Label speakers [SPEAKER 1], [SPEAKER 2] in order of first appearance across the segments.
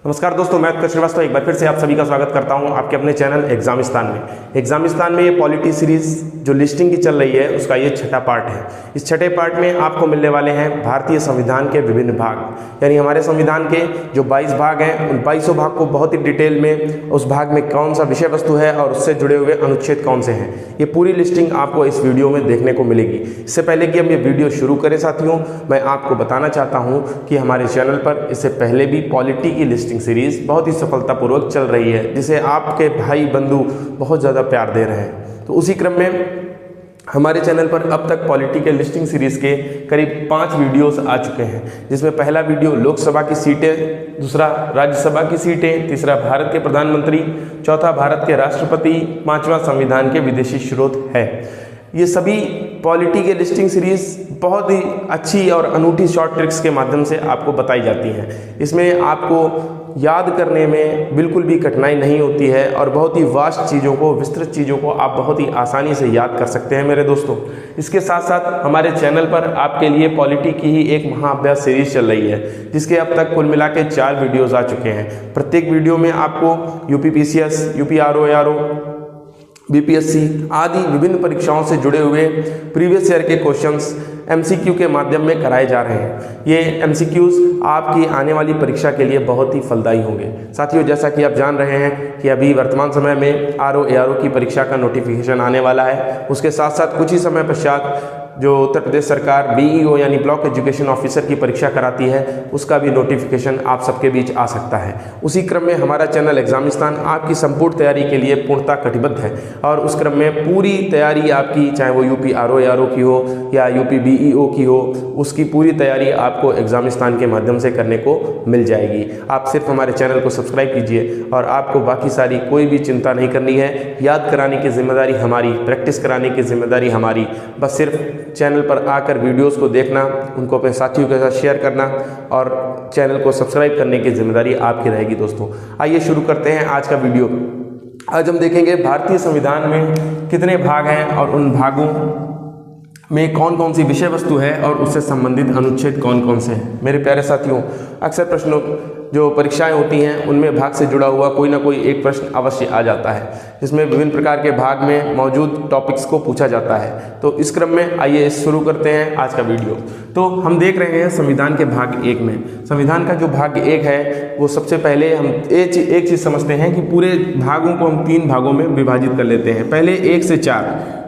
[SPEAKER 1] नमस्कार दोस्तों, मैं उत्कर्ष श्रीवास्तव एक बार फिर से आप सभी का स्वागत करता हूं आपके अपने चैनल एग्जामिस्तान में। एग्जामिस्तान में ये पॉलिटी सीरीज जो लिस्टिंग की चल रही है उसका ये छठा पार्ट है। इस छठे पार्ट में आपको मिलने वाले हैं भारतीय संविधान के विभिन्न भाग, यानी हमारे संविधान के जो 22 भाग हैं उन 22 भाग को बहुत ही डिटेल में उस भाग में कौन सा विषय वस्तु है और उससे जुड़े हुए अनुच्छेद कौन से हैं, ये पूरी लिस्टिंग आपको इस वीडियो में देखने को मिलेगी। इससे पहले कि हम ये वीडियो शुरू करें साथियों, मैं आपको बताना चाहता हूँ कि हमारे चैनल पर इससे पहले भी पॉलिटी की लिस्टिंग सीरीज बहुत ही सफलतापूर्वक चल रही है, जिसे आपके भाई बंधु बहुत ज़्यादा प्यार दे रहे हैं। तो उसी क्रम में हमारे चैनल पर अब तक पॉलिटी के लिस्टिंग सीरीज के करीब 5 वीडियोस आ चुके हैं, जिसमें पहला वीडियो लोकसभा की सीटें, दूसरा राज्यसभा की सीटें, तीसरा भारत के प्रधानमंत्री, चौथा भारत के राष्ट्रपति, पांचवा संविधान के विदेशी स्रोत है। ये सभी पॉलिटी के लिस्टिंग सीरीज बहुत ही अच्छी और अनूठी शॉर्ट ट्रिक्स के माध्यम से आपको बताई जाती हैं। इसमें आपको याद करने में बिल्कुल भी कठिनाई नहीं होती है और बहुत ही वास्ट चीज़ों को, विस्तृत चीज़ों को आप बहुत ही आसानी से याद कर सकते हैं मेरे दोस्तों। इसके साथ साथ हमारे चैनल पर आपके लिए पॉलिटी की ही एक महाअभ्यास सीरीज चल रही है, जिसके अब तक कुल मिला के 4 वीडियोज़ आ चुके हैं। प्रत्येक वीडियो में आपको UPPCS, UPRO, ARO, BPSC आदि विभिन्न परीक्षाओं से जुड़े हुए प्रीवियस ईयर के क्वेश्चंस MCQ के माध्यम में कराए जा रहे हैं। ये MCQs आपकी आने वाली परीक्षा के लिए बहुत ही फलदायी होंगे। साथियों, जैसा कि आप जान रहे हैं कि अभी वर्तमान समय में RO, ARO की परीक्षा का नोटिफिकेशन आने वाला है। उसके साथ साथ कुछ ही समय पश्चात जो उत्तर प्रदेश सरकार BEO यानी ब्लॉक एजुकेशन ऑफिसर की परीक्षा कराती है, उसका भी नोटिफिकेशन आप सबके बीच आ सकता है। उसी क्रम में हमारा चैनल एग्जामिस्तान आपकी संपूर्ण तैयारी के लिए पूर्णतः कटिबद्ध है और उस क्रम में पूरी तैयारी आपकी, चाहे वो UPRO, ARO की हो या UPBEO की हो, उसकी पूरी तैयारी आपको एग्जामिस्तान के माध्यम से करने को मिल जाएगी। आप सिर्फ हमारे चैनल को सब्सक्राइब कीजिए और आपको बाकी सारी कोई भी चिंता नहीं करनी है। याद कराने की जिम्मेदारी हमारी, प्रैक्टिस कराने की जिम्मेदारी हमारी। बस सिर्फ चैनल पर आकर वीडियोस को देखना, उनको अपने साथियों के साथ शेयर करना और चैनल को सब्सक्राइब करने की जिम्मेदारी आपकी रहेगी दोस्तों। आइए शुरू करते हैं आज का वीडियो। आज हम देखेंगे भारतीय संविधान में कितने भाग हैं और उन भागों में कौन कौन सी विषय वस्तु है और उससे संबंधित अनुच्छेद कौन कौन से हैं। मेरे प्यारे साथियों, अक्सर प्रश्नों जो परीक्षाएं होती हैं उनमें भाग से जुड़ा हुआ कोई ना कोई एक प्रश्न अवश्य आ जाता है, जिसमें विभिन्न प्रकार के भाग में मौजूद टॉपिक्स को पूछा जाता है। तो इस क्रम में आइए शुरू करते हैं आज का वीडियो। तो हम देख रहे हैं संविधान के भाग 1 में। संविधान का जो भाग 1 है वो सबसे पहले हम एक चीज़ समझते हैं कि पूरे भागों को हम 3 भागों में विभाजित कर लेते हैं। पहले 1 से 4,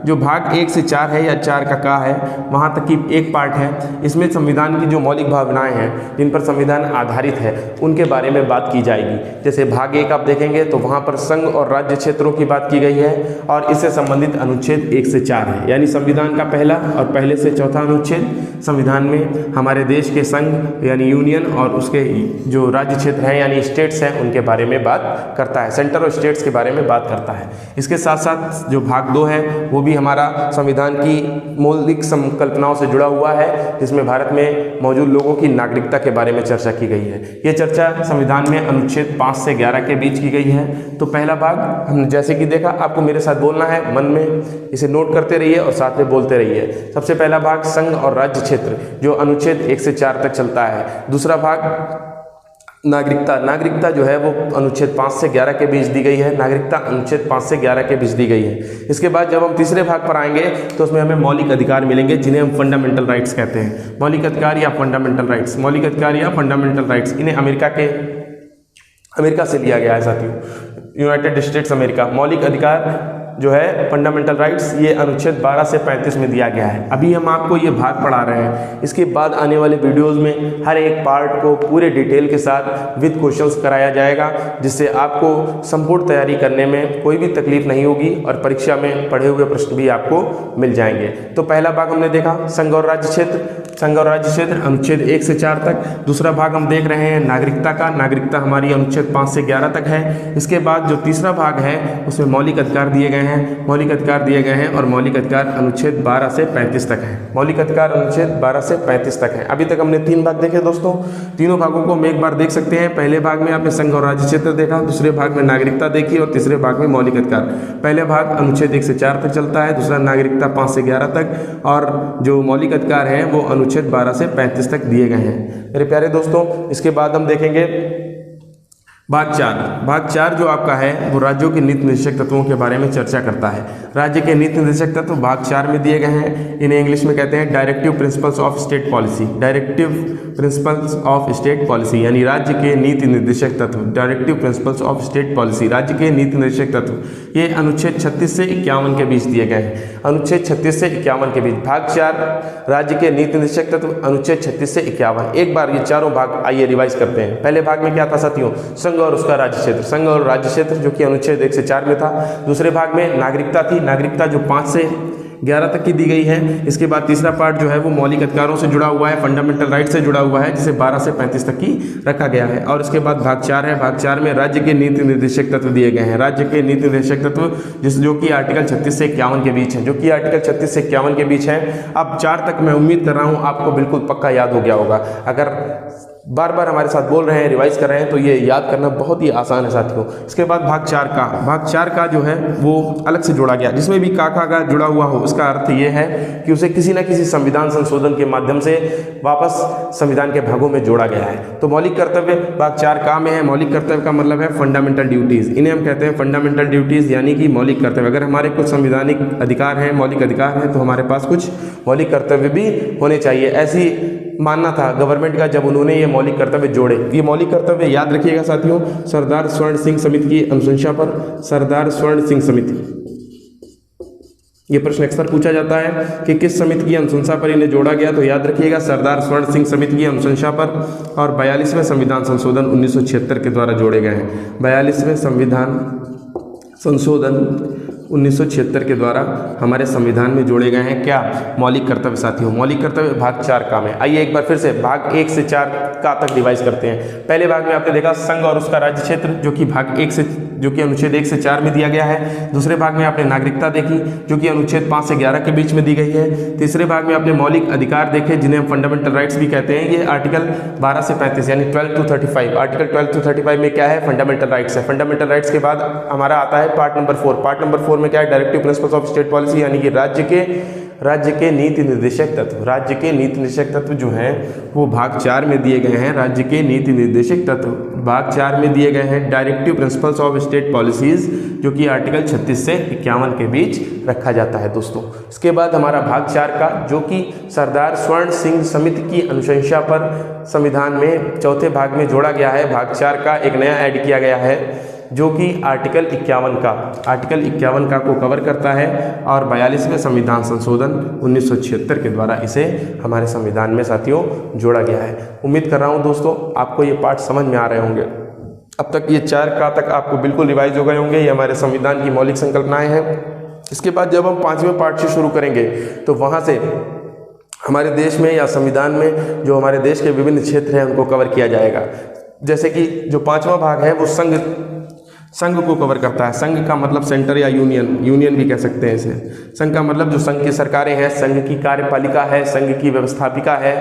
[SPEAKER 1] जो भाग 1 से 4 है या 4 का है, वहाँ तक की एक पार्ट है। इसमें संविधान की जो मौलिक भावनाएं हैं जिन पर संविधान आधारित है उनके बारे में बात की जाएगी। जैसे भाग 1 आप देखेंगे तो वहाँ पर संघ और राज्य क्षेत्रों की बात की गई है और इससे संबंधित अनुच्छेद 1 से 4 है, यानी संविधान का पहला और पहले से चौथा अनुच्छेद संविधान में हमारे देश के संघ यानी यूनियन और उसके जो राज्य क्षेत्र हैं यानी स्टेट्स हैं उनके बारे में बात करता है, सेंटर और स्टेट्स के बारे में बात करता है। इसके साथ साथ जो भाग 2 है वो भी हमारा संविधान की मौलिक संकल्पनाओं से जुड़ा हुआ है, जिसमें भारत में मौजूद लोगों की नागरिकता के बारे में चर्चा की गई है। ये चर्चा संविधान में अनुच्छेद 5 से 11 के बीच की गई है। तो पहला भाग हम जैसे कि देखा, आपको मेरे साथ बोलना है, मन में इसे नोट करते रहिए और साथ में बोलते रहिए। सबसे पहला भाग संघ और राज्य क्षेत्र, जो अनुच्छेद 1 से 4 तक चलता है। दूसरा भाग नागरिकता जो है वो अनुच्छेद 5 से 11 के बीच दी गई है। नागरिकता अनुच्छेद 5 से 11 के बीच दी गई है। इसके बाद जब हम तीसरे भाग पर आएंगे तो उसमें हमें मौलिक अधिकार मिलेंगे, जिन्हें हम फंडामेंटल राइट्स कहते हैं। मौलिक अधिकार या फंडामेंटल राइट्स, मौलिक अधिकार या फंडामेंटल राइट्स, इन्हें अमेरिका से लिया गया है साथियों, यूनाइटेड स्टेट्स अमेरिका। मौलिक अधिकार जो है फंडामेंटल राइट्स, ये अनुच्छेद 12 से 35 में दिया गया है। अभी हम आपको ये भाग पढ़ा रहे हैं। इसके बाद आने वाले वीडियोस में हर एक पार्ट को पूरे डिटेल के साथ विद क्वेश्चंस कराया जाएगा, जिससे आपको संपूर्ण तैयारी करने में कोई भी तकलीफ नहीं होगी और परीक्षा में पढ़े हुए प्रश्न भी आपको मिल जाएंगे। तो पहला भाग हमने देखा संघ और राज्य क्षेत्र अनुच्छेद 1 से 4 तक। दूसरा भाग हम देख रहे हैं नागरिकता का। नागरिकता हमारी अनुच्छेद 5 से 11 तक है। इसके बाद जो तीसरा भाग है उसमें मौलिक अधिकार दिए गए हैं और मौलिक अधिकार अनुच्छेद 12 से 35 तक है। मौलिक अधिकार अनुच्छेद 12 से 35 तक है। अभी तक हमने 3 भाग देखे दोस्तों। तीनों भागों को हम एक बार देख सकते हैं। पहले भाग में आपने संघ और राज्य क्षेत्र देखा, दूसरे भाग में नागरिकता देखी और तीसरे भाग में मौलिक अधिकार। पहले भाग अनुच्छेद 1 से 4 तक चलता है, दूसरा नागरिकता 5 से 11 तक और जो मौलिक अधिकार हैं वो अनुच्छेद 12 से 35 तक दिए गए हैं। मेरे प्यारे दोस्तों, इसके बाद हम देखेंगे भाग चार जो आपका है वो राज्यों के नीति निर्देशक तत्वों के बारे में चर्चा करता है। राज्य के नीति निर्देशक तत्व भाग 4 में दिए गए हैं। इन्हें इंग्लिश में कहते हैं directive principles of state policy. Directive principles of state policy यानी राज्य के नीति निर्देशक तत्व। Directive principles of state policy राज्य के नीति निर्देशक तत्व, ये अनुच्छेद 36 से 51 के बीच दिए गए हैं। अनुच्छेद 36 से 51 के बीच भाग 4 राज्य के नीति निर्देशक तत्व, अनुच्छेद 36 से 51। एक बार ये चारों भाग आइए रिवाइज करते हैं। पहले भाग में क्या था साथियों? संघ और उसका राज्य क्षेत्र। संघ और राज्य क्षेत्र जो कि अनुच्छेद 1 से 4 में था। दूसरे भाग में नागरिकता थी, नागरिकता जो 5 से 11 तक की दी गई है। इसके बाद तीसरा पार्ट जो है वो मौलिक अधिकारों से जुड़ा हुआ है, फंडामेंटल राइट से जुड़ा हुआ है, जिसे 12 से 35 तक की रखा गया है। और इसके बाद भाग 4 है। भाग 4 में राज्य के नीति निर्देशक तत्व दिए गए हैं। राज्य के नीति निर्देशक तत्व जो कि आर्टिकल 36 से 51 के बीच है, जो कि आर्टिकल 36 से 51 के बीच है। अब 4 तक मैं उम्मीद कर रहा हूँ आपको बिल्कुल पक्का याद हो गया होगा। अगर बार बार हमारे साथ बोल रहे हैं, रिवाइज कर रहे हैं, तो ये याद करना बहुत ही आसान है साथियों। इसके बाद भाग 4 का जो है वो अलग से जोड़ा गया, जिसमें भी का जुड़ा हुआ हो। इसका अर्थ ये है कि उसे किसी न किसी संविधान संशोधन के माध्यम से वापस संविधान के भागों में जोड़ा गया है। तो मौलिक कर्तव्य भाग 4 में है। मौलिक कर्तव्य का मतलब है फंडामेंटल ड्यूटीज। इन्हें हम कहते हैं फंडामेंटल ड्यूटीज यानी कि मौलिक कर्तव्य। अगर हमारे कुछ संवैधानिक अधिकार हैं, मौलिक अधिकार हैं, तो हमारे पास कुछ मौलिक कर्तव्य भी होने चाहिए। ऐसी मानना था गवर्नमेंट का जब उन्होंने ये मौलिक कर्तव्य जोड़े। ये मौलिक कर्तव्य याद रखिएगा साथियों, सरदार स्वर्ण सिंह समिति की अनुशंसा पर। सरदार स्वर्ण सिंह समिति, ये प्रश्न अक्सर पूछा जाता है कि किस समिति की अनुशंसा पर इन्हें जोड़ा गया, तो याद रखिएगा सरदार स्वर्ण सिंह समिति की अनुशंसा पर। और 42वें संविधान संशोधन 1976 के द्वारा जोड़े गए हैं। 42वें संविधान संशोधन 1976 के द्वारा हमारे संविधान में जोड़े गए हैं। क्या? मौलिक कर्तव्य साथियों। मौलिक कर्तव्य भाग 4 में। आइए एक बार फिर से भाग 1 से 4 तक रिवाइज करते हैं। पहले भाग में आपने देखा संघ और उसका राज्य क्षेत्र, जो कि भाग 1 से जो कि अनुच्छेद 1 से 4 में दिया गया है। दूसरे भाग में आपने नागरिकता देखी, जो कि अनुच्छेद 5 से 11 के बीच में दी गई है। तीसरे भाग में आपने मौलिक अधिकार देखे, जिन्हें हम फंडामेंटल राइट्स भी कहते हैं। ये आर्टिकल 12 से 35 यानी 12 to 35। आर्टिकल 12 to 35 में क्या है? फंडामेंटल राइट्स है। फंडामेंटल राइट्स के बाद हमारा आता है पार्ट नंबर 4। पार्ट नंबर 4 में क्या है? Directive principles of state policy यानी कि राज्य के नीति निर्देशक तत्व। राज्य के नीति निर्देशक तत्व जो हैं वो भाग 4 में दिए गए हैं। राज्य के नीति निर्देशक तत्व भाग 4 में दिए गए हैं। Directive principles of state policies, जो कि आर्टिकल 36 से 51 के बीच रखा जाता है दोस्तों। इसके बाद हमारा भाग 4 का, जो कि सरदार स्वर्ण सिंह समिति की अनुशंसा पर संविधान में चौथे भाग में जोड़ा गया है। भाग 4 का एक नया ऐड किया गया है, जो कि आर्टिकल 51 का को कवर करता है। और 42वें संविधान संशोधन 1976 के द्वारा इसे हमारे संविधान में साथियों जोड़ा गया है। उम्मीद कर रहा हूं दोस्तों आपको ये पाठ समझ में आ रहे होंगे। अब तक ये 4 तक आपको बिल्कुल रिवाइज हो गए होंगे। ये हमारे संविधान की मौलिक संकल्पनाएं हैं। इसके बाद जब हम 5वें पार्ट से शुरू करेंगे, तो वहाँ से हमारे देश में या संविधान में जो हमारे देश के विभिन्न क्षेत्र हैं उनको कवर किया जाएगा। जैसे कि जो 5वां भाग है वो संघ को कवर करता है। संघ का मतलब सेंटर या यूनियन भी कह सकते हैं इसे। संघ का मतलब जो संघ की सरकारें हैं, संघ की कार्यपालिका है, संघ की व्यवस्थापिका है,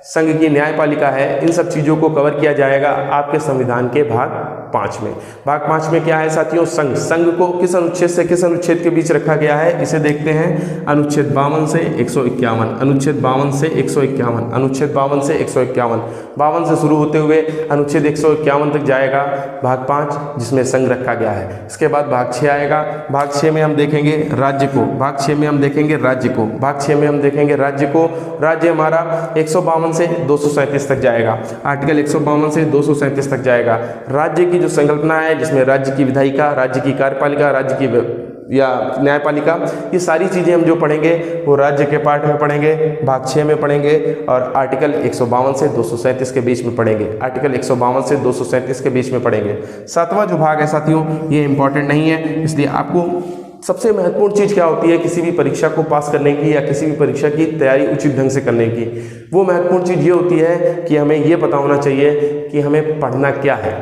[SPEAKER 1] संघ की न्यायपालिका है। इन सब चीज़ों को कवर किया जाएगा आपके संविधान के भाग 5 में। भाग 5 में क्या है साथियों? संघ को किस अनुच्छेद से किस अनुच्छेद के बीच रखा गया है, इसे देखते हैं। अनुच्छेद 52 से 151, अनुच्छेद 52 से 151, अनुच्छेद 52 से 151। 52 से शुरू होते हुए अनुच्छेद 151 तक जाएगा भाग 5, जिसमें संघ रखा गया है। इसके बाद भाग 6 आएगा। भाग 6 में हम देखेंगे राज्य को। भाग 6 में हम देखेंगे राज्य को। भाग 6 में हम देखेंगे राज्य को। राज्य हमारा 152 से 237 तक जाएगा। आर्टिकल 152 से 237 तक जाएगा। राज्य की जो संकल्पना है, जिसमें राज्य की विधायिका, राज्य की कार्यपालिका, राज्य की या न्यायपालिका, ये सारी चीज़ें हम जो पढ़ेंगे वो राज्य के पार्ट में पढ़ेंगे, भाग 6 में पढ़ेंगे और आर्टिकल 152 से 237 के बीच में पढ़ेंगे। आर्टिकल 152 से 237 के बीच में पढ़ेंगे। 7वां जो भाग है साथियों, ये इंपॉर्टेंट नहीं है, इसलिए आपको सबसे महत्वपूर्ण चीज़ क्या होती है किसी भी परीक्षा को पास करने की या किसी भी परीक्षा की तैयारी उचित ढंग से करने की? वो महत्वपूर्ण चीज़ ये होती है कि हमें ये पता होना चाहिए कि हमें पढ़ना क्या है।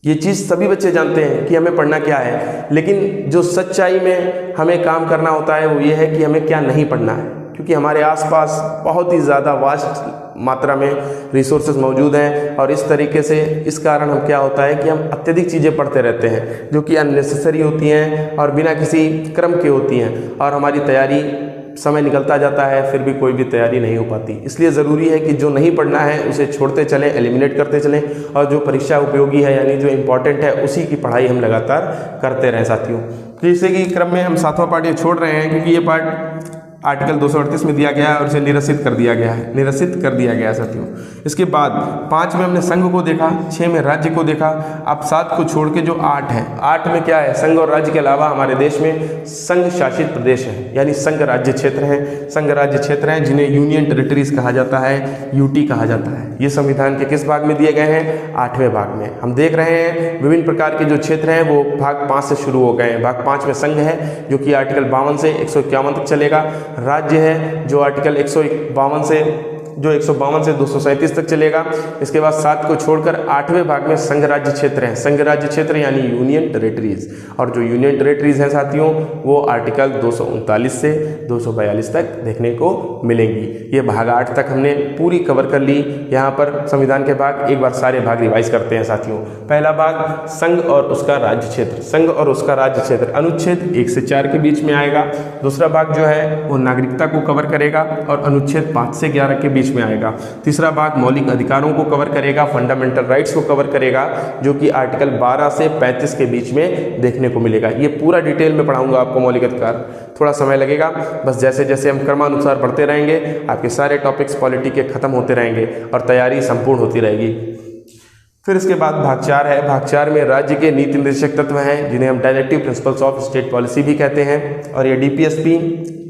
[SPEAKER 1] ये चीज़ सभी बच्चे जानते हैं कि हमें पढ़ना क्या है, लेकिन जो सच्चाई में हमें काम करना होता है वो ये है कि हमें क्या नहीं पढ़ना है, क्योंकि हमारे आसपास बहुत ही ज़्यादा वास्ट मात्रा में रिसोर्सेज मौजूद हैं। और इस तरीके से इस कारण हम क्या होता है कि हम अत्यधिक चीज़ें पढ़ते रहते हैं, जो कि अननेसेसरी होती हैं और बिना किसी क्रम के होती हैं, और हमारी तैयारी समय निकलता जाता है, फिर भी कोई भी तैयारी नहीं हो पाती। इसलिए ज़रूरी है कि जो नहीं पढ़ना है उसे छोड़ते चलें, एलिमिनेट करते चलें, और जो परीक्षा उपयोगी है यानी जो इम्पोर्टेंट है उसी की पढ़ाई हम लगातार करते रहें साथियों। तो इसी के क्रम में हम 7वां पार्ट ये छोड़ रहे हैं, क्योंकि ये पार्ट आर्टिकल 238 में दिया गया है और इसे निरसित कर दिया गया है साथियों। इसके बाद 5 में हमने संघ को देखा, 6 में राज्य को देखा। अब 7 को छोड़ के जो 8 है, 8 में क्या है, संघ और राज्य के अलावा हमारे देश में संघ शासित प्रदेश हैं, यानी संघ राज्य क्षेत्र हैं। संघ राज्य क्षेत्र हैं जिन्हें यूनियन टेरिटरीज कहा जाता है, यूटी कहा जाता है। ये संविधान के किस भाग में दिए गए हैं, 8वें भाग में। हम देख रहे हैं विभिन्न प्रकार के जो क्षेत्र हैं वो भाग 5 से शुरू हो गए हैं। भाग 5 में संघ है जो कि आर्टिकल 52 से 151 तक चलेगा। राज्य है जो आर्टिकल 152 से 237 तक चलेगा। इसके बाद 7 को छोड़कर 8वें भाग में संघ राज्य क्षेत्र हैं। संघ राज्य क्षेत्र यानी यूनियन टेरिटरीज, और जो यूनियन टेरिटरीज हैं साथियों वो आर्टिकल 239 से 242 तक देखने को मिलेंगी। ये भाग 8 तक हमने पूरी कवर कर ली। यहाँ पर संविधान के भाग एक बार सारे भाग रिवाइज करते हैं साथियों। पहला भाग संघ और उसका राज्य क्षेत्र। संघ और उसका राज्य क्षेत्र अनुच्छेद 1 से 4 के बीच में आएगा। दूसरा भाग जो है वो नागरिकता को कवर करेगा और अनुच्छेद 5 से 11 के बीच में आएगा। तीसरा भाग मौलिक अधिकारों को कवर करेगा, फंडामेंटल राइट्स को कवर करेगा, जो कि आर्टिकल 12 से 35 के बीच में देखने को मिलेगा। ये पूरा डिटेल में पढ़ाऊंगा आपको मौलिक अधिकार, थोड़ा समय लगेगा। बस जैसे जैसे हम क्रमानुसार पढ़ते रहेंगे आपके सारे टॉपिक्स पॉलिटी के खत्म होते रहेंगे और तैयारी संपूर्ण होती रहेगी। फिर इसके बाद भाग 4 है। भाग 4 में राज्य के नीति निर्देशक तत्व हैं जिन्हें हम directive principles of state policy भी कहते हैं, और ये डीपीएसपी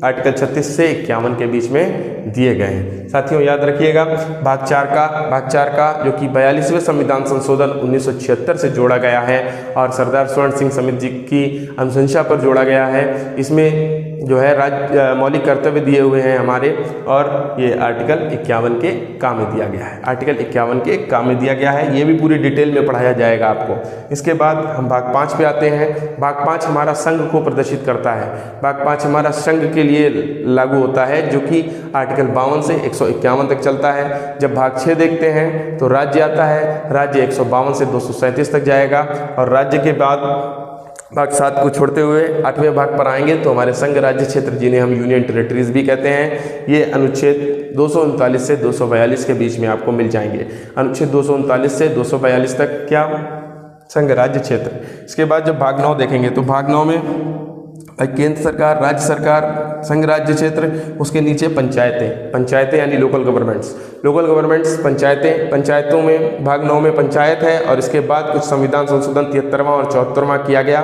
[SPEAKER 1] आर्टिकल 36 से 51 के बीच में दिए गए हैं। साथियों याद रखिएगा भाग 4 का जो कि 42वें संविधान संशोधन 1976 से जोड़ा गया है और सरदार स्वर्ण सिंह समिति जी की अनुशंसा पर जोड़ा गया है। इसमें जो है राज्य मौलिक कर्तव्य दिए हुए हैं हमारे, और ये आर्टिकल 51 के काम में दिया गया है। आर्टिकल 51 के काम में दिया गया है, ये भी पूरी डिटेल में पढ़ाया जाएगा आपको। इसके बाद हम भाग 5 पे आते हैं। भाग 5 हमारा संघ को प्रदर्शित करता है। भाग 5 हमारा संघ के लिए लागू होता है, जो कि आर्टिकल 52 से 151 तक चलता है। जब भाग 6 देखते हैं तो राज्य आता है। राज्य 152 से 237 तक जाएगा, और राज्य के बाद भाग 7 को छोड़ते हुए 8वें भाग पर आएंगे तो हमारे संघ राज्य क्षेत्र जिन्हें हम यूनियन टेरिटरीज भी कहते हैं, ये अनुच्छेद 239 से 242 के बीच में आपको मिल जाएंगे। अनुच्छेद 239 से 242 तक क्या, संघ राज्य क्षेत्र। इसके बाद जब भाग 9 देखेंगे तो भाग 9 में केंद्र सरकार, राज्य सरकार, संघ राज्य क्षेत्र, उसके नीचे पंचायतें यानी लोकल गवर्नमेंट्स, पंचायतों में भाग 9 में पंचायत है। और इसके बाद कुछ संविधान संशोधन 73वां और 74वां किया गया,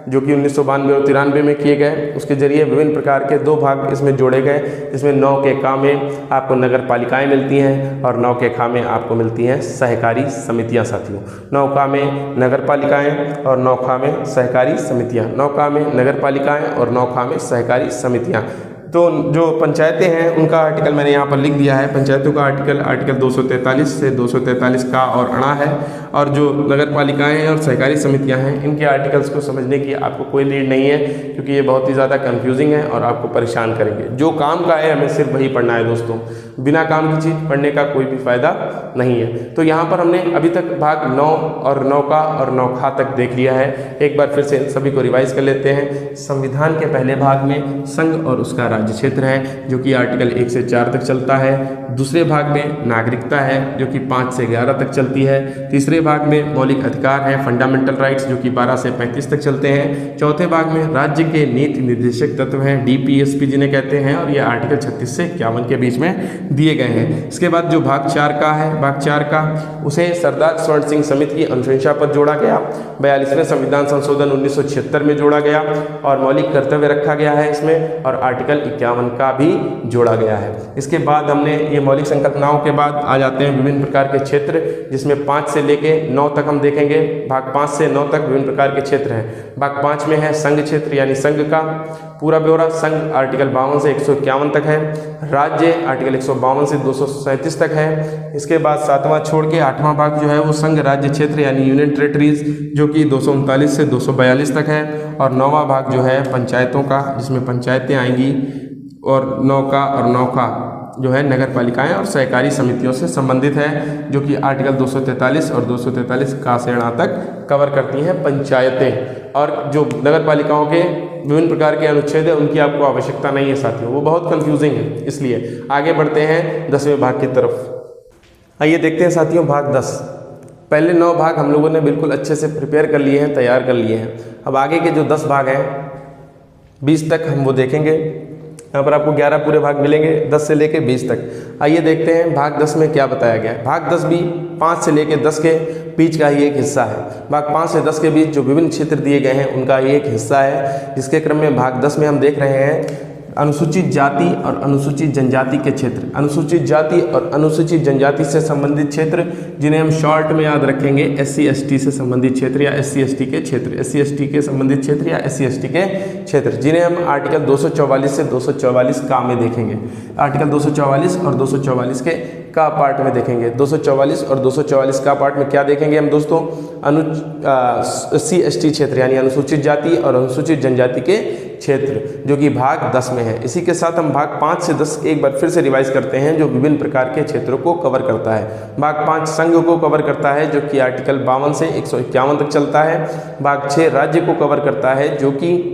[SPEAKER 1] जो कि 1992 और 93 में किए गए। उसके जरिए विभिन्न प्रकार के 2 भाग इसमें जोड़े गए। इसमें 9 के क में आपको नगर पालिकाएँ मिलती हैं और 9 के ख में आपको मिलती हैं सहकारी समितियां साथियों। 9 क में नगर पालिकाएँ और 9 ख में सहकारी समितियां। 9 क में नगर पालिकाएँ और 9 ख में सहकारी समितियां। तो जो पंचायतें हैं उनका आर्टिकल मैंने यहाँ पर लिख दिया है। पंचायतों का आर्टिकल 243 से 243 का और अणा है, और जो नगर पालिकाएँ हैं और सहकारी समितियाँ हैं इनके आर्टिकल्स को समझने की आपको कोई नीड नहीं है, क्योंकि ये बहुत ही ज़्यादा कंफ्यूजिंग है और आपको परेशान करेंगे। जो काम का है हमें सिर्फ वही पढ़ना है दोस्तों, बिना काम की चीज़ पढ़ने का कोई भी फायदा नहीं है। तो यहाँ पर हमने अभी तक भाग 9 और 9 का और 9 खा तक देख लिया है। एक बार फिर से इन सभी को रिवाइज कर लेते हैं। संविधान के पहले भाग में संघ और उसका राज्य क्षेत्र है, जो कि आर्टिकल 1 से 4 तक चलता है। दूसरे भाग में नागरिकता है, जो कि 5 से 11 तक चलती है। तीसरे भाग में मौलिक अधिकार हैं, फंडामेंटल राइट्स, जो कि 12 से 35 तक चलते हैं। चौथे भाग में राज्य के नीति निर्देशक तत्व हैं, डीपीएसपी जिन्हें कहते हैं, और ये आर्टिकल 36 से 51 के बीच में दिए गए हैं। इसके बाद जो भाग 4 का है, भाग 4 का उसे सरदार स्वर्ण सिंह समिति की अनुशंसा पर जोड़ा गया। 42वें संविधान संशोधन 1976 में जोड़ा गया और मौलिक कर्तव्य रखा गया है इसमें, और आर्टिकल 51 का भी जोड़ा गया है। इसके बाद हमने ये मौलिक संकल्पनाओं के बाद आ जाते हैं विभिन्न प्रकार के क्षेत्र, जिसमें 5 से लेके 9 तक हम देखेंगे। भाग 5 से 9 तक विभिन्न प्रकार के क्षेत्र हैं। भाग 5 में है संघ क्षेत्र यानी संघ का पूरा ब्यौरा। संघ आर्टिकल 52 से 151 तक है। राज्य आर्टिकल 152 से 237 तक है। इसके बाद 7वां छोड़ के 8वां भाग जो है वो संघ राज्य क्षेत्र यानी यूनियन टेरिटरीज, जो कि 239 से 242 तक है। और 9वां भाग जो है पंचायतों का, जिसमें पंचायतें आएंगी, और 9 का और 9 का जो है नगर पालिकाएँ और सहकारी समितियों से संबंधित है, जो कि आर्टिकल 243 और 243 का से अणा तक कवर करती हैं पंचायतें। और जो नगर पालिकाओं के विभिन्न प्रकार के अनुच्छेद है उनकी आपको आवश्यकता नहीं है साथियों, वो बहुत कंफ्यूजिंग है। इसलिए आगे बढ़ते हैं 10वें भाग की तरफ। आइए देखते हैं साथियों भाग 10। पहले 9 भाग हम लोगों ने बिल्कुल अच्छे से प्रिपेयर कर लिए हैं, तैयार कर लिए हैं। अब आगे के जो 10 भाग हैं 20 तक हम वो देखेंगे। यहाँ पर आपको 11 पूरे भाग मिलेंगे 10 से लेके 20 तक। आइए देखते हैं भाग 10 में क्या बताया गया है। भाग 10 भी 5 से लेके 10 के बीच का ही एक हिस्सा है। भाग 5 से 10 के बीच जो विभिन्न क्षेत्र दिए गए हैं उनका ही एक हिस्सा है। इसके क्रम में भाग 10 में हम देख रहे हैं अनुसूचित जाति और अनुसूचित जनजाति के क्षेत्र। अनुसूचित जाति और अनुसूचित जनजाति से संबंधित क्षेत्र जिन्हें हम शॉर्ट में याद रखेंगे SC ST से संबंधित क्षेत्र या SC ST के क्षेत्र, SC ST के संबंधित क्षेत्र या SC ST के क्षेत्र, जिन्हें हम आर्टिकल 244 से 244 का में देखेंगे। आर्टिकल 244 और 244 के का पार्ट में देखेंगे। 244 और 244 का पार्ट में क्या देखेंगे हम दोस्तों? SC ST क्षेत्र यानी अनुसूचित जाति और अनुसूचित जनजाति के क्षेत्र, जो कि भाग 10 में है। इसी के साथ हम भाग 5 से 10 एक बार फिर से रिवाइज करते हैं, जो विभिन्न प्रकार के क्षेत्रों को कवर करता है। भाग 5 संघ को कवर करता है, जो कि आर्टिकल 52 से 151 तक चलता है। भाग 6 राज्य को कवर करता है, जो कि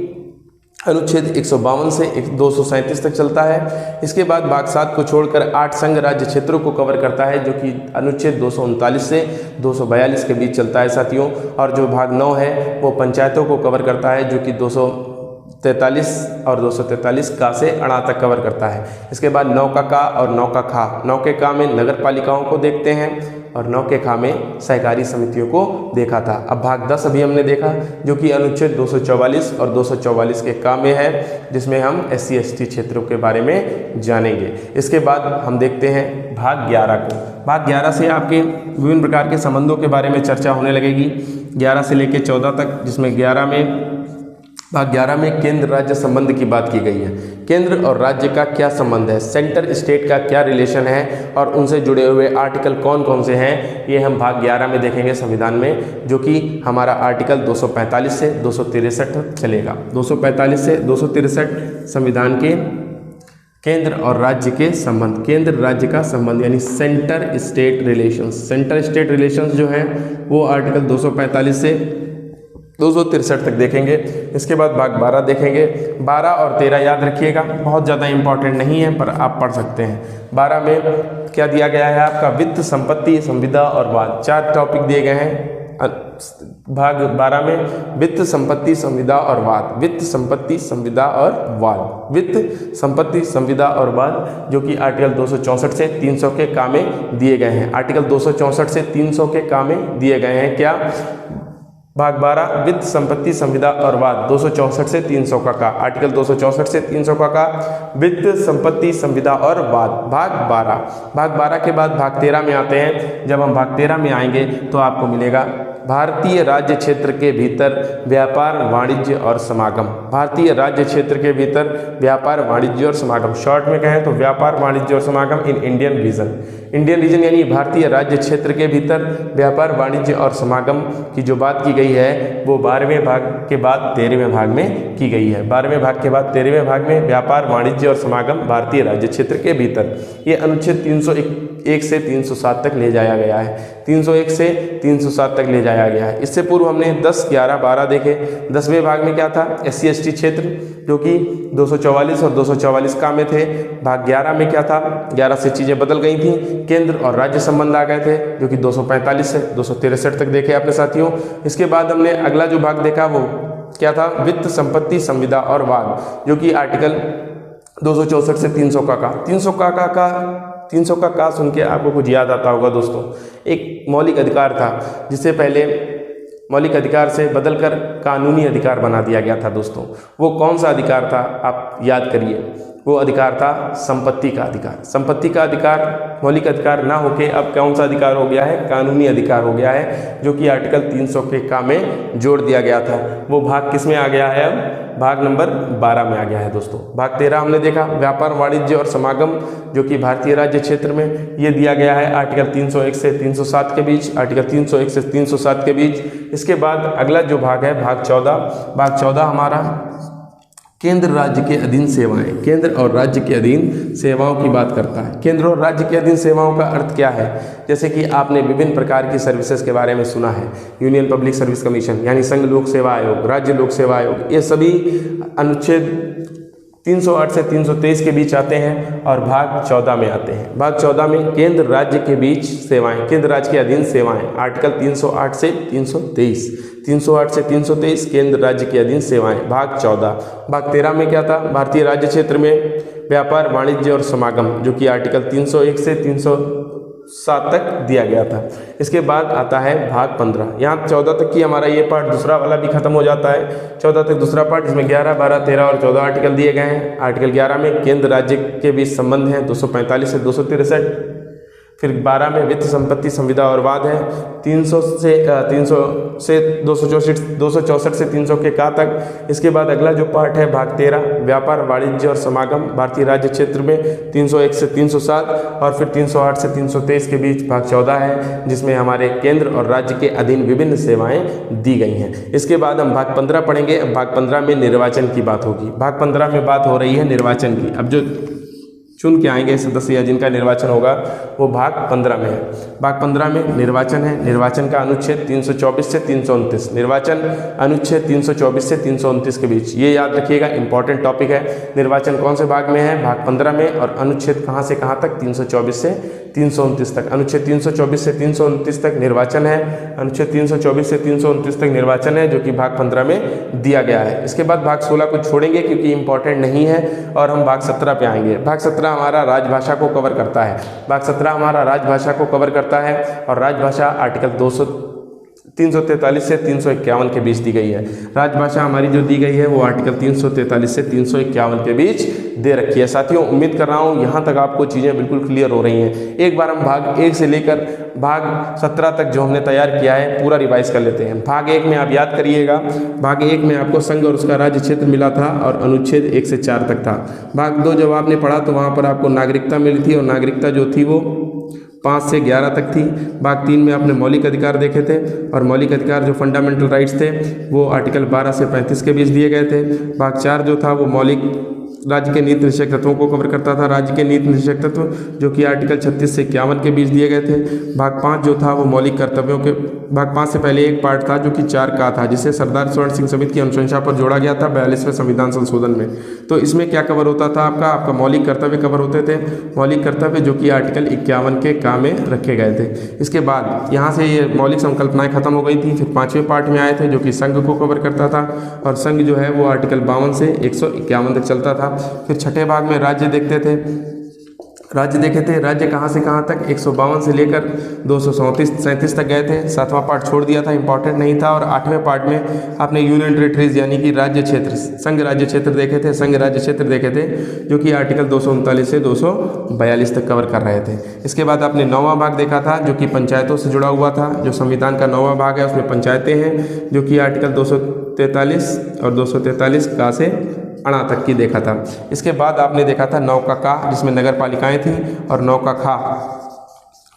[SPEAKER 1] अनुच्छेद 152 से 237 तक चलता है। इसके बाद भाग 7 को छोड़कर 8 संघ राज्य क्षेत्रों को कवर करता है, जो कि अनुच्छेद 239 से 242 के बीच चलता है साथियों। और जो भाग 9 है वो पंचायतों को कवर करता है, जो कि 243 और 243 का से अणा तक कवर करता है। इसके बाद 9 का का और 9 का खा। 9 के का में नगर पालिकाओं को देखते हैं और 9 के खा में सहकारी समितियों को देखा था। अब भाग 10 अभी हमने देखा, जो कि अनुच्छेद 244 और 244 के का में है, जिसमें हम SC ST क्षेत्रों के बारे में जानेंगे। इसके बाद हम देखते हैं भाग 11 को। भाग 11 से आपके विभिन्न प्रकार के संबंधों के बारे में चर्चा होने लगेगी, 11 से लेकर 14 तक, जिसमें भाग 11 में केंद्र राज्य संबंध की बात की गई है। केंद्र और राज्य का क्या संबंध है, सेंटर स्टेट का क्या रिलेशन है और उनसे जुड़े हुए आर्टिकल कौन कौन से हैं, ये हम भाग 11 में देखेंगे संविधान में, जो कि हमारा आर्टिकल 245 से 263 चलेगा। 245 से 263 संविधान के केंद्र और राज्य के संबंध, केंद्र राज्य का संबंध यानी centre state relations. Centre state relations जो हैं वो आर्टिकल 245 से 263 तक देखेंगे। इसके बाद भाग 12 देखेंगे। 12 और 13 याद रखिएगा, बहुत ज़्यादा इंपॉर्टेंट नहीं है पर आप पढ़ सकते हैं। 12 में क्या दिया गया है आपका? वित्त, संपत्ति, संविदा और वाद। 4 टॉपिक दिए गए हैं भाग 12 में। वित्त, संपत्ति, संविदा और वाद। वित्त, संपत्ति, संविदा और वाद। वित्त, संपत्ति, संविदा और वाद, जो कि आर्टिकल 264 से 300 के का में दिए गए हैं। आर्टिकल 264 से 300 के का में दिए गए हैं क्या? भाग 12 वित्त, संपत्ति, संविदा और वाद। 264 से 300 का आर्टिकल 264 से 300 का वित्त, संपत्ति, संविदा और वाद। भाग 12 के बाद भाग 13 में आते हैं। जब हम भाग 13 में आएंगे तो आपको मिलेगा भारतीय राज्य क्षेत्र के भीतर व्यापार, वाणिज्य और समागम। भारतीय राज्य क्षेत्र के भीतर व्यापार, वाणिज्य और समागम, शॉर्ट में कहें तो व्यापार, वाणिज्य और समागम in Indian reason. Indian reason यानी भारतीय राज्य क्षेत्र के भीतर व्यापार, वाणिज्य और समागम की जो बात की गई है वो 12वें भाग के बाद 13वें भाग में की गई है। 12वें भाग के बाद 13वें भाग में व्यापार, वाणिज्य और समागम भारतीय राज्य क्षेत्र के भीतर, ये अनुच्छेद 301 से 307 तक ले जाया गया है। 301 से 307 तक ले जाया गया है। इससे पूर्व हमने 10, 11, 12 देखे। 10वें भाग में क्या था? SC ST क्षेत्र, जो कि 244 और 244 का में थे। भाग 11 में क्या था? 11 से चीज़ें बदल गई थी, केंद्र और राज्य संबंध आ गए थे, जो कि 245 से 263 तक देखे आपने साथियों। इसके बाद हमने अगला जो भाग देखा वो क्या था? वित्त, संपत्ति, संविदा और वाद, जो कि आर्टिकल 264 से 300 का 300 का सुन के आपको कुछ याद आता होगा दोस्तों। एक मौलिक अधिकार था, जिसे पहले मौलिक अधिकार से बदलकर कानूनी अधिकार बना दिया गया था दोस्तों। वो कौन सा अधिकार था आप याद करिए? वो अधिकार था संपत्ति का अधिकार। संपत्ति का अधिकार मौलिक अधिकार ना होके अब कौन सा अधिकार हो गया है? कानूनी अधिकार हो गया है, जो कि आर्टिकल 300 के का में जोड़ दिया गया था। वो भाग किस में आ गया है? अब भाग नंबर 12 में आ गया है दोस्तों। भाग 13 हमने देखा व्यापार, वाणिज्य और समागम, जो कि भारतीय राज्य क्षेत्र में ये दिया गया है आर्टिकल 301 से 307 के बीच, आर्टिकल 301 से 307 के बीच। इसके बाद अगला जो भाग है भाग 14 हमारा केंद्र राज्य के अधीन सेवाएं, केंद्र और राज्य के अधीन सेवाओं की बात करता है। केंद्र और राज्य के अधीन सेवाओं का अर्थ क्या है? जैसे कि आपने विभिन्न प्रकार की सर्विसेज के बारे में सुना है, यूनियन पब्लिक सर्विस कमीशन यानी संघ लोक सेवा आयोग, राज्य लोक सेवा आयोग, ये सभी अनुच्छेद 308 से 323 के बीच आते हैं और भाग 14 में आते हैं। भाग 14 में केंद्र राज्य के बीच सेवाएं, केंद्र राज्य के अधीन सेवाएं, आर्टिकल 308 से 323, 308 से 323 केंद्र राज्य के अधीन सेवाएं, भाग 14। भाग 13 में क्या था? भारतीय राज्य क्षेत्र में व्यापार, वाणिज्य और समागम, जो कि आर्टिकल 301 से 307 तक दिया गया था। इसके बाद आता है भाग 15। यहाँ 14 तक की हमारा ये पार्ट दूसरा वाला भी खत्म हो जाता है। 14 तक दूसरा पार्ट, जिसमें 11, 12, 13 और 14 आर्टिकल दिए गए हैं। आर्टिकल 11 में केंद्र राज्य के बीच संबंध है 245 से 263। फिर 12 में वित्त, संपत्ति, संविदा और वाद है 300 से 264 से 300 के का तक। इसके बाद अगला जो पार्ट है भाग 13, व्यापार, वाणिज्य और समागम, भारतीय राज्य क्षेत्र में 301 से 307 और फिर 308 से 323 के बीच भाग 14 है, जिसमें हमारे केंद्र और राज्य के अधीन विभिन्न सेवाएं दी गई हैं। इसके बाद हम भाग 15 पढ़ेंगे। अब भाग 15 में निर्वाचन की बात होगी। भाग 15 में बात हो रही है निर्वाचन की। अब जो चुन के आएंगे सदस्य या जिनका निर्वाचन होगा वो भाग 15 में है। भाग 15 में निर्वाचन है। निर्वाचन का अनुच्छेद 324 से 329, निर्वाचन अनुच्छेद 324 से 329 के बीच, ये याद रखिएगा, इंपॉर्टेंट टॉपिक है। निर्वाचन कौन से भाग में है? भाग 15 में। और अनुच्छेद कहाँ से कहाँ तक? 324 से 329 तक। अनुच्छेद 324 से 329 तक निर्वाचन है। अनुच्छेद 324 से 329 तक निर्वाचन है, जो कि भाग 15 में दिया गया है। इसके बाद भाग 16 को छोड़ेंगे क्योंकि इंपॉर्टेंट नहीं है और हम भाग 17 पे आएंगे। भाग 17 हमारा राजभाषा को कवर करता है। भाग 17 हमारा राजभाषा को कवर करता है और राजभाषा आर्टिकल 343 से 351 के बीच दी गई है। राजभाषा हमारी जो दी गई है वो आर्टिकल 343 से 351 के बीच दे रखी है। साथियों, उम्मीद कर रहा हूँ यहाँ तक आपको चीज़ें बिल्कुल क्लियर हो रही हैं। एक बार हम भाग 1 से लेकर भाग 17 तक जो हमने तैयार किया है पूरा रिवाइज कर लेते हैं। भाग 1 में आप याद करिएगा, भाग 1 में आपको संघ और उसका राज्य क्षेत्र मिला था और अनुच्छेद 1 से 4 तक था। भाग 2 जब आपने पढ़ा तो वहाँ पर आपको नागरिकता मिली थी और नागरिकता जो थी वो 5 से 11 तक थी। भाग 3 में आपने मौलिक अधिकार देखे थे और मौलिक अधिकार जो फंडामेंटल राइट्स थे वो आर्टिकल 12 से 35 के बीच दिए गए थे। भाग 4 जो था वो मौलिक राज्य के नीति निश्चय तत्वों को कवर करता था। राज्य के नीति निश्चय तत्व जो कि आर्टिकल 36 से 51 के बीच दिए गए थे। भाग 5 जो था वो मौलिक कर्तव्यों के, भाग 5 से पहले एक पार्ट था जो कि 4 का था, जिसे सरदार स्वर्ण सिंह समिति की अनुशंसा पर जोड़ा गया था 42वें संविधान संशोधन में। तो इसमें क्या कवर होता था? आपका मौलिक कर्तव्य कवर होते थे। मौलिक कर्तव्य जो कि आर्टिकल 51 के का में रखे गए थे। इसके बाद यहाँ से ये मौलिक संकल्पनाएं खत्म हो गई थी। फिर 5वें पार्ट में आए थे जो कि संघ को कवर करता था और संघ जो है वो आर्टिकल 52 से 151 तक चलता था। फिर छठे भाग में राज्य देखते थे, राज्य देखे थे। राज्य कहाँ से कहाँ तक? 152 से लेकर 237 तक गए थे। 7वां पार्ट छोड़ दिया था, इंपॉर्टेंट नहीं था। और 8वें पार्ट में आपने यूनियन टेरिटरीज यानी कि राज्य क्षेत्र, संघ राज्य क्षेत्र देखे थे, संघ राज्य क्षेत्र देखे थे जो कि आर्टिकल 239 से 242 तक कवर कर रहे थे। इसके बाद आपने 9वां भाग देखा था जो कि पंचायतों से जुड़ा हुआ था। जो संविधान का 9वां भाग है उसमें पंचायतें हैं जो कि आर्टिकल 243 और 243 का से अणा तक की देखा था। इसके बाद आपने देखा था 9 का का, जिसमें नगर पालिकाएँ थीं, और 9 का खा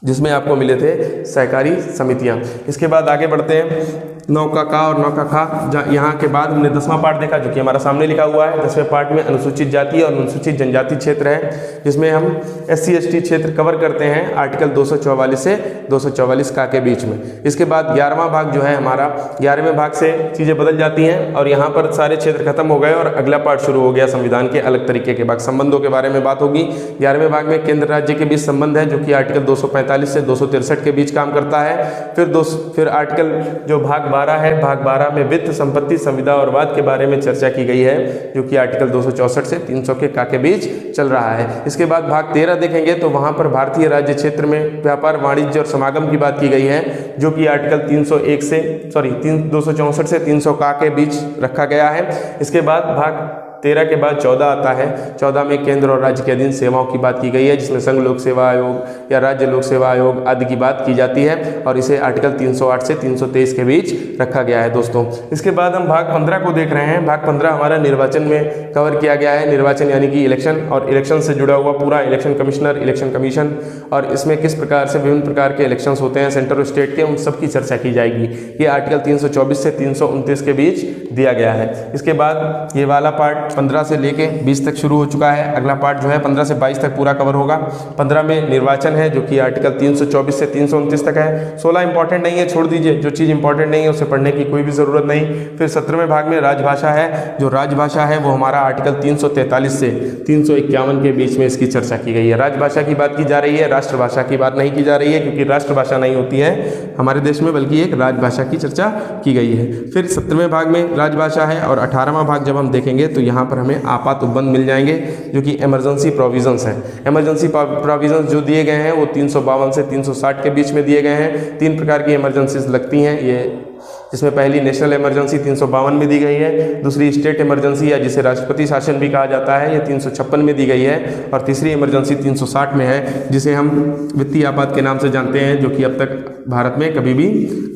[SPEAKER 1] जिसमें आपको मिले थे सहकारी समितियां। इसके बाद आगे बढ़ते हैं। 9 का का और 9 का खा, यहाँ के बाद हमने 10वां पार्ट देखा जो कि हमारा सामने लिखा हुआ है। 10वें पार्ट में अनुसूचित जाति और अनुसूचित जनजाति क्षेत्र है, जिसमें हम SC ST क्षेत्र कवर करते हैं आर्टिकल 244 से 244 का के बीच में। इसके बाद 11वां भाग जो है हमारा, 11वें भाग से चीज़ें बदल जाती हैं और यहाँ पर सारे क्षेत्र खत्म हो गए और अगला पार्ट शुरू हो गया संविधान के अलग तरीके के भाग। संबंधों के बारे में बात होगी। 11वें भाग में केंद्र राज्य के बीच संबंध है जो कि आर्टिकल 245 से 263 के बीच काम करता है। फिर आर्टिकल जो भाग 12 है, भाग 12 में वित्त, संपत्ति, संविदा और वाद के बारे में चर्चा की गई है जो कि आर्टिकल 264 से 300 के का के बीच चल रहा है। इसके बाद भाग 13 देखेंगे तो वहां पर भारतीय राज्य क्षेत्र में व्यापार, वाणिज्य और समागम की बात की गई है जो कि आर्टिकल 264 से 300 का के बीच रखा गया है। इसके बाद भाग 13 के बाद 14 आता है। 14 में केंद्र और राज्य के अधीन सेवाओं की बात की गई है, जिसमें संघ लोक सेवा आयोग या राज्य लोक सेवा आयोग आदि की बात की जाती है और इसे आर्टिकल 308 से 323 के बीच रखा गया है दोस्तों। इसके बाद हम भाग 15 को देख रहे हैं। भाग 15 हमारा निर्वाचन में कवर किया गया है। निर्वाचन यानी कि इलेक्शन, और इलेक्शन से जुड़ा हुआ पूरा इलेक्शन कमिश्नर, इलेक्शन कमीशन और इसमें किस प्रकार से विभिन्न प्रकार के इलेक्शंस होते हैं सेंटर और स्टेट के, उन सब की चर्चा की जाएगी। ये आर्टिकल 324 से 329 के बीच दिया गया है। इसके बाद ये वाला पार्ट 15 से लेके 20 तक शुरू हो चुका है। अगला पार्ट जो है 15 से 22 तक पूरा कवर होगा। 15 में निर्वाचन है जो कि आर्टिकल 324 से 329 तक है। 16 इंपॉर्टेंट नहीं है, छोड़ दीजिए, जो चीज़ इंपॉर्टेंट नहीं है उसे पढ़ने की कोई भी ज़रूरत नहीं। फिर 17वें भाग में राजभाषा है, जो राजभाषा है वो हमारा आर्टिकल 343 से 351 के बीच में इसकी चर्चा की गई है। राजभाषा की बात की जा रही है, राष्ट्रभाषा की बात नहीं की जा रही है, क्योंकि राष्ट्रभाषा नहीं होती है हमारे देश में, बल्कि एक राजभाषा की चर्चा की गई है। फिर 17वें भाग में राजभाषा है और 18वां भाग जब हम देखेंगे तो यहाँ पर हमें आपात उपबंध मिल जाएंगे जो कि इमरजेंसी प्रोविजंस हैं। इमरजेंसी प्रोविजंस जो दिए गए हैं वो 352 से 360 के बीच में दिए गए हैं। 3 प्रकार की इमरजेंसीज लगती हैं ये, जिसमें पहली नेशनल इमरजेंसी 352 में दी गई है, दूसरी स्टेट इमरजेंसी या जिसे राष्ट्रपति शासन भी कहा जाता है ये 356 में दी गई है, और तीसरी इमरजेंसी 360 में है जिसे हम वित्तीय आपात के नाम से जानते हैं, जो कि अब तक भारत में कभी भी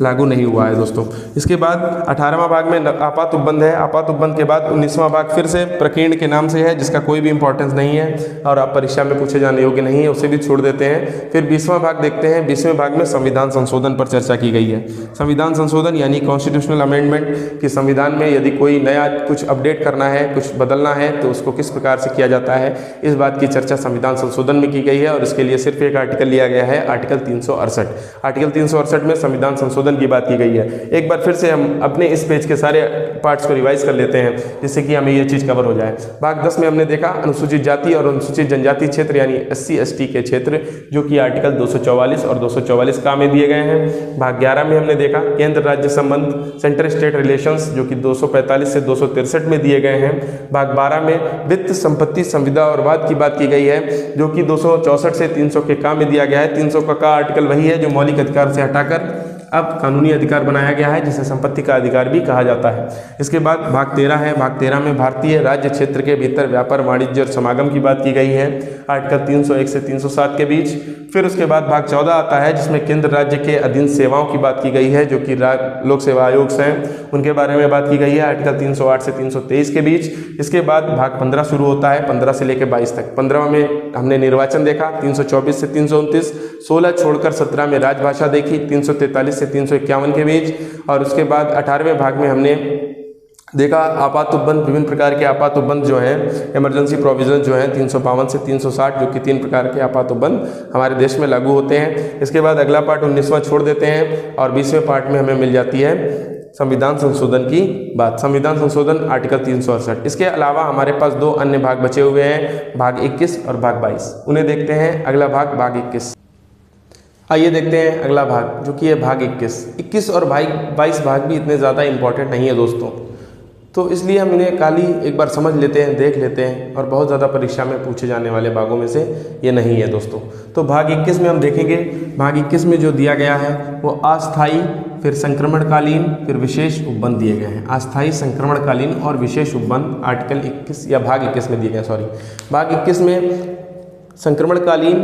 [SPEAKER 1] लागू नहीं हुआ है दोस्तों। इसके बाद 18वां भाग में आपात उपबंध है। आपात उपबंध के बाद 19वां भाग फिर से प्रकीर्ण के नाम से है, जिसका कोई भी इंपॉर्टेंस नहीं है और आप परीक्षा में पूछे जाने योग्य नहीं है, उसे भी छोड़ देते हैं। फिर 20वां भाग देखते हैं। 20वें भाग में संविधान संशोधन पर चर्चा की गई है। संविधान संशोधन यानी कॉन्स्टिट्यूशनल अमेंडमेंट, कि संविधान में यदि कोई नया कुछ अपडेट करना है, कुछ बदलना है तो उसको किस प्रकार से किया जाता है, इस बात की चर्चा संविधान संशोधन में की गई है। और इसके लिए सिर्फ एक आर्टिकल लिया गया है, आर्टिकल 368। आर्टिकल 368 में संविधान संशोधन की बात की गई है। एक बार फिर से हम अपने इस पेज के सारे पार्ट्स को रिवाइज कर लेते हैं जिससे कि हमें ये चीज़ कवर हो जाए। भाग 10 में हमने देखा अनुसूचित जाति और अनुसूचित जनजाति क्षेत्र यानी SC/ST के क्षेत्र, जो कि आर्टिकल 244 और 244 का में दिए गए हैं। भाग 11 में हमने देखा केंद्र राज्य संबंध, सेंटर स्टेट रिलेशंस, जो कि 245 से 263 में दिए गए हैं। भाग 12 में वित्त, संपत्ति, संविदा और वाद की बात की गई है, जो कि 264 से 300 के का में दिया गया है। 300 का आर्टिकल वही है जो मौलिक अधिकार से हटाकर अब कानूनी अधिकार बनाया गया है, जिसे संपत्ति का अधिकार भी कहा जाता है। इसके बाद भाग 13 है। भाग 13 में भारतीय राज्य क्षेत्र के भीतर व्यापार, वाणिज्य और समागम की बात की गई है, आर्टिकल 301 से 307 के बीच। फिर उसके बाद भाग 14 आता है जिसमें केंद्र राज्य के अधीन सेवाओं की बात की गई है, जो कि लोक सेवा आयोग से हैं, उनके बारे में बात की गई है, आर्टिकल 308 से 323 के बीच। इसके बाद भाग 15 शुरू होता है, 15 से लेकर 22 तक। 15 में हमने निर्वाचन देखा 324 से 329, 16 छोड़कर 17 में राजभाषा देखी 343 से 351 के बीच। और उसके बाद 18वें भाग में हमने देखा आपात उपबंध, विभिन्न प्रकार के आपात उपबंध जो हैं, इमरजेंसी प्रोविजन जो हैं 352 से 360, जो कि 3 प्रकार के आपात उपबंध हमारे देश में लागू होते हैं। इसके बाद अगला पार्ट 19वां छोड़ देते हैं और 20वें पार्ट में हमें मिल जाती है संविधान संशोधन की बात। संविधान संशोधन आर्टिकल 368। इसके अलावा हमारे पास 2 अन्य भाग बचे हुए हैं, भाग 21 और भाग 22। उन्हें देखते हैं। अगला भाग 21। आइए देखते हैं अगला भाग, जो कि है भाग 21। 21 और भाग 22 भाग भी इतने ज़्यादा इंपॉर्टेंट नहीं है दोस्तों, तो इसलिए हम इन्हें खाली एक बार समझ लेते हैं, देख लेते हैं, और बहुत ज़्यादा परीक्षा में पूछे जाने वाले भागों में से ये नहीं है दोस्तों। तो भाग 21 में हम देखेंगे, भाग 21 में जो दिया गया है वो अस्थायी, फिर संक्रमणकालीन, फिर विशेष उपबंध दिए गए हैं। अस्थायी, संक्रमणकालीन और विशेष उपबंध आर्टिकल 21 या भाग 21 में दिए गए, भाग 21 में संक्रमणकालीन,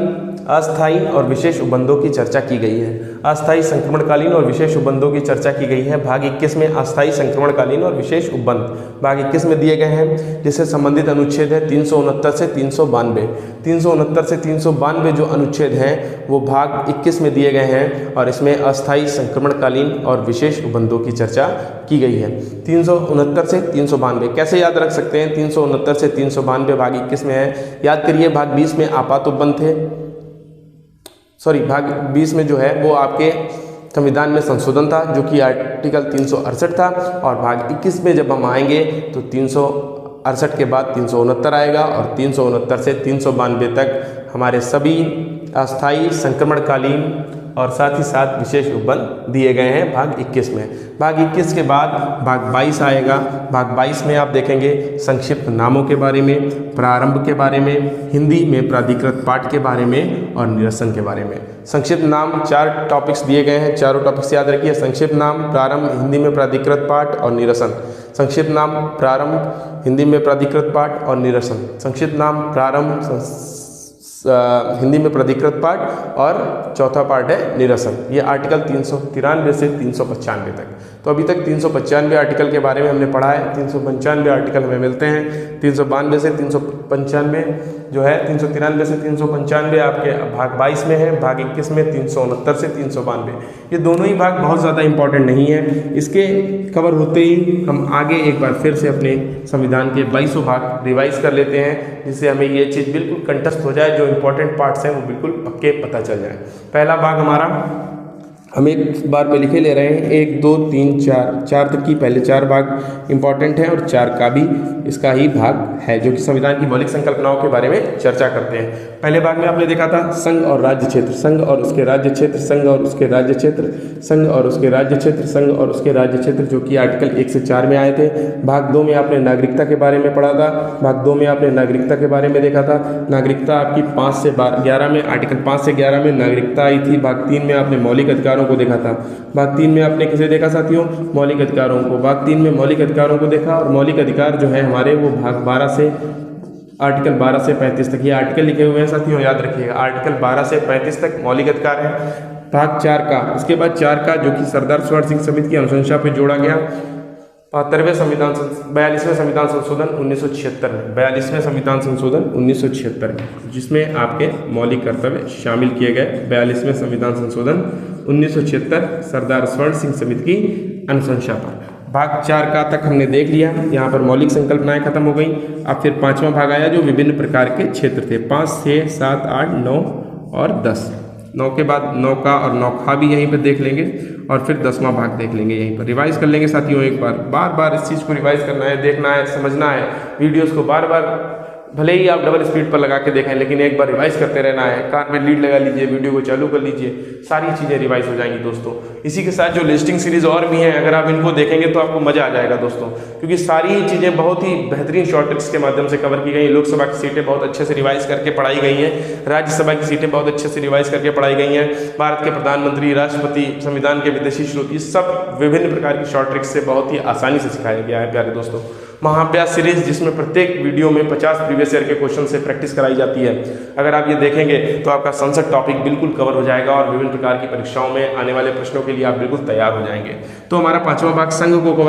[SPEAKER 1] अस्थायी और विशेष उपबंधों की चर्चा की गई है। अस्थायी, संक्रमणकालीन और विशेष उपबंधों की चर्चा की गई है। भाग 21 में अस्थायी, संक्रमणकालीन और विशेष उपबंध भाग 21 में दिए गए हैं, जिससे संबंधित अनुच्छेद है 369 से 392। 369 से 392 जो अनुच्छेद हैं वो भाग 21 में दिए गए हैं और इसमें अस्थायी, संक्रमणकालीन और विशेष उपबंधों की चर्चा की गई है। 369 से 392 कैसे याद रख सकते हैं? 369 से 392 भाग 21 में है। याद करिए, भाग 20 में आपात उपबंध थे, भाग 20 में जो है वो आपके संविधान में संशोधन था, जो कि आर्टिकल 368 था। और भाग 21 में जब हम आएंगे तो 368 के बाद 369 आएगा और 369 से 392 तक हमारे सभी अस्थायी, संक्रमणकालीन और साथ ही साथ विशेष उपबंध दिए गए हैं भाग 21 में। भाग 21 के बाद भाग 22 आएगा। भाग 22 में आप देखेंगे संक्षिप्त नामों के बारे में, प्रारंभ के बारे में, हिंदी में प्राधिकृत पाठ के बारे में और निरसन के बारे में। संक्षिप्त नाम 4 टॉपिक्स दिए गए हैं, चारों टॉपिक्स याद रखिए। संक्षिप्त नाम, प्रारंभ, हिंदी में प्राधिकृत पाठ और निरसन। संक्षिप्त नाम, प्रारंभ, हिंदी में प्राधिकृत पाठ और निरसन। संक्षिप्त नाम, प्रारंभ, हिंदी में प्राधिकृत पाठ और चौथा पार्ट है निरसन। ये आर्टिकल 393 से 395 तक। तो अभी तक 395 आर्टिकल के बारे में हमने पढ़ा है। 395 आर्टिकल हमें मिलते हैं। 392 से 395 जो है, 393 से 395 आपके भाग 22 में है, भाग 21 में 369 से 392। ये दोनों ही भाग बहुत ज़्यादा इंपॉर्टेंट नहीं है। इसके कवर होते ही हम आगे एक बार फिर से अपने संविधान के 22 भाग रिवाइज कर लेते हैं, जिससे हमें ये चीज़ बिल्कुल कंठस्थ हो जाए, जो इंपॉर्टेंट पार्ट्स हैं वो बिल्कुल पक्के पता चल जाए। पहला भाग हमारा हम एक बार में लिखे ले रहे हैं, 1 2 3 4 तक की पहले 4 भाग इंपॉर्टेंट हैं और 4 का भी इसका ही भाग है, जो कि संविधान की मौलिक संकल्पनाओं के बारे में चर्चा करते हैं। पहले भाग में आपने देखा था संघ और राज्य क्षेत्र, संघ और उसके राज्य क्षेत्र, संघ और उसके राज्य क्षेत्र, संघ और उसके राज्य क्षेत्र, संघ और उसके राज्य क्षेत्र, जो कि आर्टिकल 1 से 4 में आए थे। भाग 2 में आपने नागरिकता के बारे में पढ़ा था। भाग 2 में आपने नागरिकता के बारे में देखा था। नागरिकता आपकी 5 से 11 में, आर्टिकल 5 से 11 में नागरिकता आई थी। भाग 3 में आपने मौलिक अधिकारों को देखा था। भाग 3 में आपने किसे देखा साथियों? मौलिक अधिकारों को। भाग 3 में मौलिक अधिकारों को देखा, और मौलिक अधिकार जो है हमारे वो भाग 12 से आर्टिकल 12 से 35 तक, ये आर्टिकल लिखे हुए हैं साथियों, याद रखिएगा। आर्टिकल 12 से 35 तक मौलिक अधिकार है। भाग 4 का, उसके बाद 4 का जो कि सरदार स्वर्ण सिंह समिति की अनुशंसा पर जोड़ा गया, 42वें संविधान 42वें संविधान संशोधन 1976 में, 42वें संविधान संशोधन 1976 में, जिसमें आपके मौलिक कर्तव्य शामिल किए गए। 42वें संविधान संशोधन 1976 सरदार स्वर्ण सिंह समिति की अनुशंसा पर। भाग 4 का तक हमने देख लिया। यहाँ पर मौलिक संकल्पनाएं खत्म हो गई। अब फिर 5वां भाग आया, जो विभिन्न प्रकार के क्षेत्र थे, 5 6 7 8 9 और 10। 9 के बाद 9 का और 9 खा भी यहीं पर देख लेंगे, और फिर 10वां भाग देख लेंगे, यहीं पर रिवाइज कर लेंगे साथियों। एक बार बार इस चीज़ को रिवाइज करना है, देखना है, समझना है। वीडियोस को बार बार भले ही आप डबल स्पीड पर लगा के देखें, लेकिन एक बार रिवाइज करते रहना है। कान में लीड लगा लीजिए, वीडियो को चालू कर लीजिए, सारी चीज़ें रिवाइज हो जाएंगी दोस्तों। इसी के साथ जो लिस्टिंग सीरीज़ और भी हैं, अगर आप इनको देखेंगे तो आपको मज़ा आ जाएगा दोस्तों, क्योंकि सारी ही चीज़ें बहुत ही बेहतरीन शॉर्ट ट्रिक्स के माध्यम से कवर की गई। लोकसभा की सीटें बहुत अच्छे से रिवाइज करके पढ़ाई गई हैं, राज्यसभा की सीटें बहुत अच्छे से रिवाइज करके पढ़ाई गई हैं, भारत के प्रधानमंत्री, राष्ट्रपति, संविधान के विदेशी स्रोत, ये सब विभिन्न प्रकार की शॉर्ट ट्रिक्स से बहुत ही आसानी से सिखाया गया है प्यारे दोस्तों। महाअभ्यास सीरीज, जिसमें प्रत्येक वीडियो में 50 प्रीवियस ईयर के क्वेश्चन से प्रैक्टिस कराई जाती है। अगर आप ये देखेंगे तो आपका संसद टॉपिक बिल्कुल कवर हो जाएगा, और विभिन्न प्रकार की परीक्षाओं में आने वाले प्रश्नों के लिए आप बिल्कुल तैयार हो जाएंगे। तो हमारा 5वां भाग संघ को कवर